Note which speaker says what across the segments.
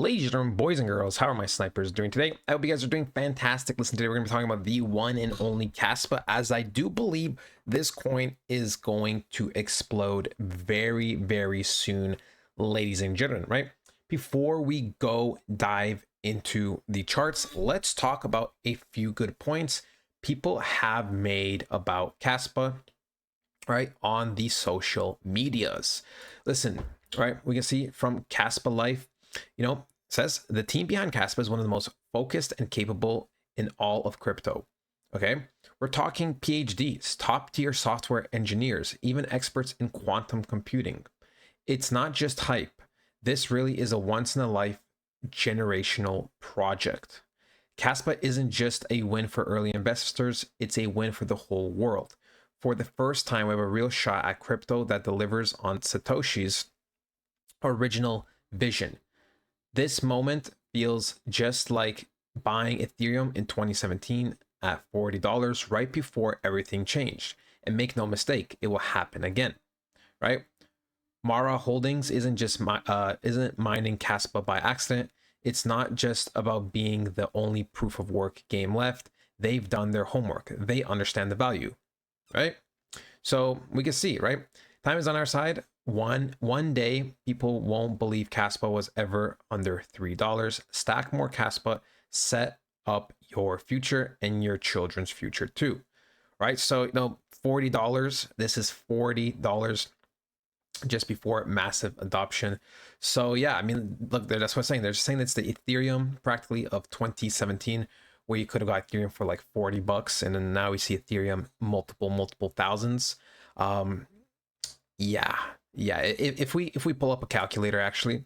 Speaker 1: Ladies and gentlemen, boys and girls, how are my snipers doing today? I hope you guys are doing fantastic. Listen, today we're going to be talking about the one and only Kaspa, as I do believe this coin is going to explode very, very soon, ladies and gentlemen, right? Before we go dive into the charts, let's talk about a few good points people have made about Kaspa, right, on the social medias. Listen, right, we can see from Kaspa Life, says the team behind Kaspa is one of the most focused and capable in all of crypto. Okay, we're talking PhDs, top tier software engineers, even experts in quantum computing. It's not just hype. This really is a once in a life generational project. Kaspa isn't just a win for early investors, it's a win for the whole world. For the first time, we have a real shot at crypto that delivers on Satoshi's original vision. This moment feels just like buying Ethereum in 2017 at $40 right before everything changed. And make no mistake, it will happen again, right? Mara Holdings isn't mining Kaspa by accident. It's not just about being the only proof of work game left. They've done their homework. They understand the value, right? So we can see, right? Time is on our side. One day, people won't believe Kaspa was ever under $3. Stack more Kaspa, set up your future and your children's future too, right? So, $40, this is $40 just before massive adoption. So yeah, I mean, look, that's what I'm saying. They're just saying that's the Ethereum practically of 2017, where you could have got Ethereum for like $40, and then now we see Ethereum multiple thousands. Yeah. If we pull up a calculator actually,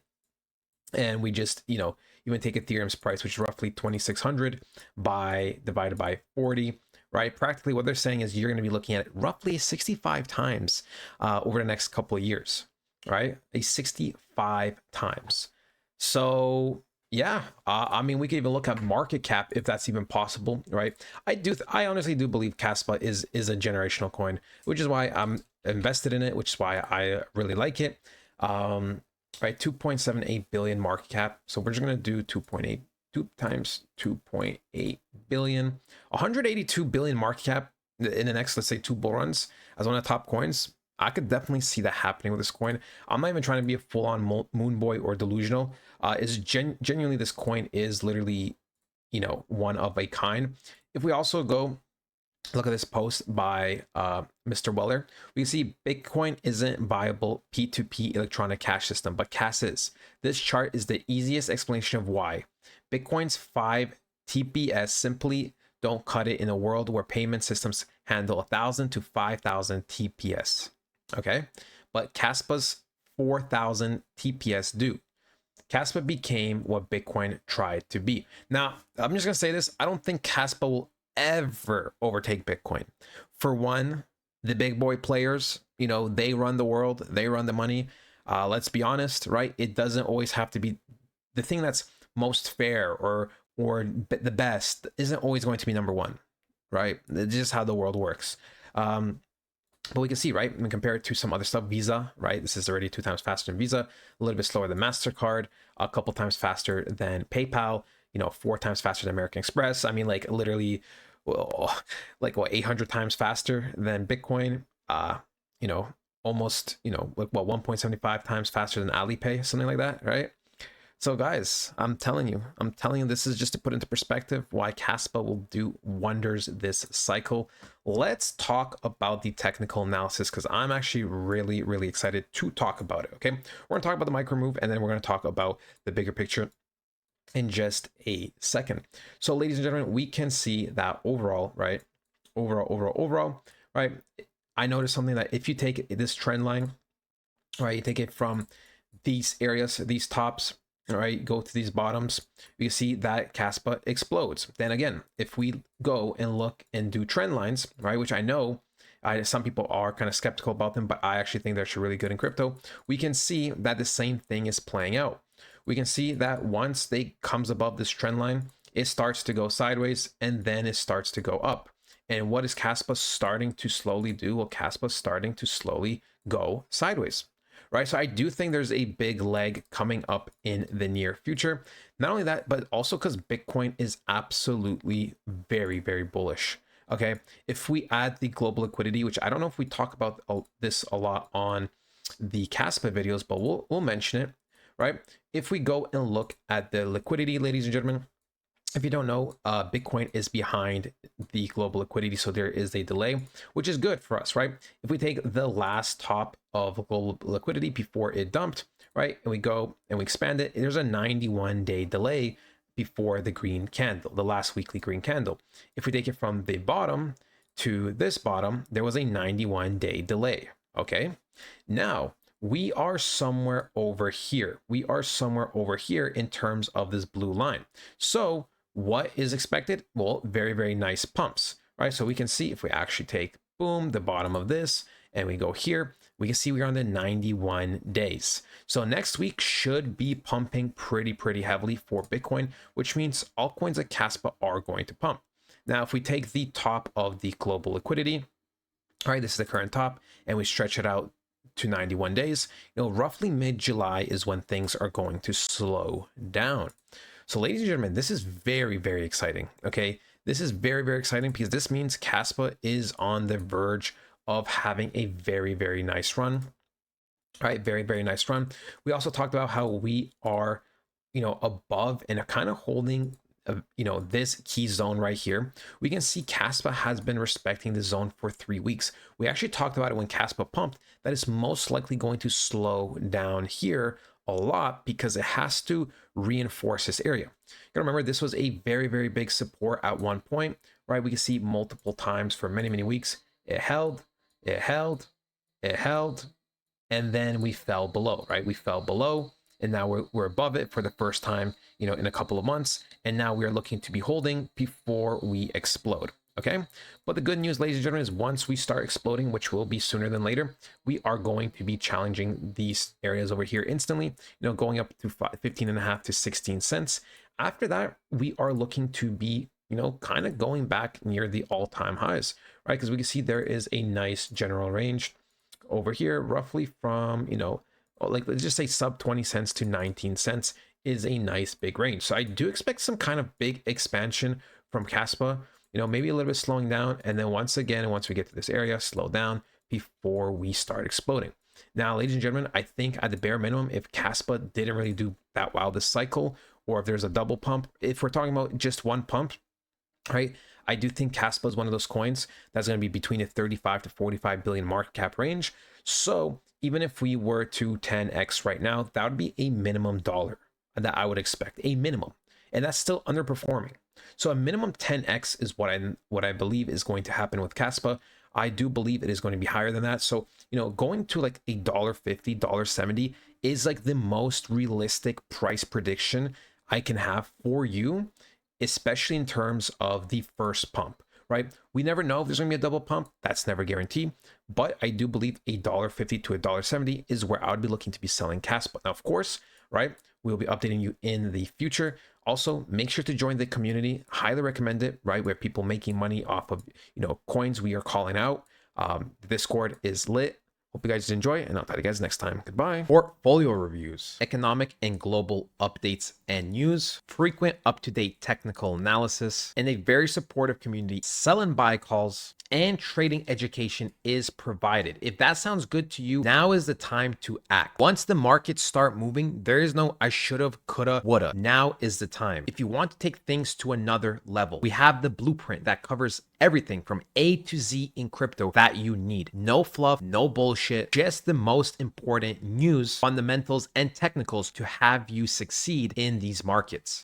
Speaker 1: and we just even take Ethereum's price, which is roughly 2,600 divided by 40, right? Practically what they're saying is you're going to be looking at it roughly 65 times over the next couple of years, right? 65 times. So yeah, I mean, we could even look at market cap if that's even possible, right? I honestly do believe Kaspa is a generational coin, which is why I'm invested in it, which is why I really like it. Right, 2.78 billion market cap. So we're just gonna do 2.8 times 2.8 billion, 182 billion market cap in the next, let's say, 2 bull runs as one of the top coins. I could definitely see that happening with this coin. I'm not even trying to be a full-on moon boy or delusional. Is genuinely, this coin is literally, one of a kind. If we also go look at this post by Mr. Weller, we can see Bitcoin isn't viable P2P electronic cash system, but Cas is. This chart is the easiest explanation of why. Bitcoin's 5 TPS simply don't cut it in a world where payment systems handle 1,000 to 5,000 TPS. Okay, but Kaspa's 4,000 TPS do. Kaspa became what Bitcoin tried to be. Now, I'm just gonna say this: I don't think Kaspa will ever overtake Bitcoin. For one, the big boy players, they run the world, they run the money. Let's be honest, right? It doesn't always have to be the thing that's most fair or the best isn't always going to be number one, right? It's just how the world works. But we can see, right, when compare it to some other stuff, Visa, right? This is already 2 times faster than Visa, a little bit slower than MasterCard, a couple times faster than PayPal, 4 times faster than American Express. I mean, like literally, like 800 times faster than Bitcoin. Almost, like 1.75 times faster than Alipay, something like that, right? So guys, I'm telling you, this is just to put into perspective why Kaspa will do wonders this cycle. Let's talk about the technical analysis, because I'm actually really, really excited to talk about it. Okay, we're gonna talk about the micro move, and then we're gonna talk about the bigger picture in just a second. So ladies and gentlemen, we can see that overall, right? Overall, right? I noticed something, that if you take this trend line, right, you take it from these areas, these tops, all right, go to these bottoms, you see that Kaspa explodes. Then again, if we go and look and do trend lines, right, which I know some people are kind of skeptical about them, but I actually think they're actually really good in crypto, we can see that the same thing is playing out. We can see that once they comes above this trend line, it starts to go sideways, and then it starts to go up. And what is Kaspa starting to slowly do? Well, Kaspa starting to slowly go sideways, right? So I do think there's a big leg coming up in the near future. Not only that, but also because Bitcoin is absolutely very, very bullish. Okay, if we add the global liquidity, which I don't know if we talk about this a lot on the Kaspa videos, but we'll mention it, right? If we go and look at the liquidity, ladies and gentlemen, if you don't know, Bitcoin is behind the global liquidity, so there is a delay, which is good for us, right? If we take the last top of global liquidity before it dumped, right, and we go and we expand it, there's a 91-day delay before the green candle, the last weekly green candle. If we take it from the bottom to this bottom, there was a 91-day delay, okay? Now, we are somewhere over here. We are somewhere over here in terms of this blue line. So what is expected? Well, very, very nice pumps, right? So we can see if we actually take, boom, the bottom of this, and we go here, we can see we're on the 91 days. So next week should be pumping pretty heavily for Bitcoin, which means altcoins like Kaspa are going to pump. Now, if we take the top of the global liquidity, all right, this is the current top, and we stretch it out to 91 days, roughly mid-July is when things are going to slow down. So ladies and gentlemen, this is very, very exciting, okay? This is very, very exciting because this means Kaspa is on the verge of having a very, very nice run, right? Very, very nice run. We also talked about how we are, above and kind of holding, this key zone right here. We can see Kaspa has been respecting the zone for 3 weeks. We actually talked about it when Kaspa pumped, that it's most likely going to slow down here a lot because it has to reinforce this area. You gotta remember, this was a very, very big support at one point, right? We can see multiple times for many, many weeks. It held, it held, it held, and then we fell below, right? We fell below, and now we're above it for the first time, in a couple of months. And now we are looking to be holding before we explode. Okay, but the good news, ladies and gentlemen, is once we start exploding, which will be sooner than later, we are going to be challenging these areas over here instantly, going up to 15.5 to 16 cents. After that, we are looking to be, kind of going back near the all-time highs, right? Because we can see there is a nice general range over here, roughly from, like, let's just say sub 20 cents to 19 cents is a nice big range. So I do expect some kind of big expansion from Kaspa, maybe a little bit slowing down. And then once we get to this area, slow down before we start exploding. Now, ladies and gentlemen, I think at the bare minimum, if Kaspa didn't really do that well this cycle, or if there's a double pump, if we're talking about just one pump, right, I do think Kaspa is one of those coins that's going to be between a 35 to 45 billion market cap range. So even if we were to 10x right now, that would be a minimum dollar that I would expect, a minimum, and that's still underperforming. So a minimum 10x is what I believe is going to happen with Kaspa. I do believe it is going to be higher than that. So, going to like $1.50, $1.70 is like the most realistic price prediction I can have for you, especially in terms of the first pump, right? We never know if there's going to be a double pump. That's never guaranteed. But I do believe $1.50 to $1.70 is where I would be looking to be selling Kaspa. Now, of course, right, we'll be updating you in the future. Also, make sure to join the community. Highly recommend it, right? Where people making money off of, coins we are calling out. The Discord is lit. Hope you guys enjoy, and I'll talk to you guys next time. Goodbye. Portfolio reviews, economic and global updates and news, frequent up-to-date technical analysis, and a very supportive community. Sell and buy calls and trading education is provided. If that sounds good to you, now is the time to act. Once the markets start moving, there is no I should have, coulda, woulda. Now is the time. If you want to take things to another level, we have the blueprint that covers everything from A to Z in crypto that you need. No fluff, no bullshit, just the most important news, fundamentals, and technicals to have you succeed in these markets.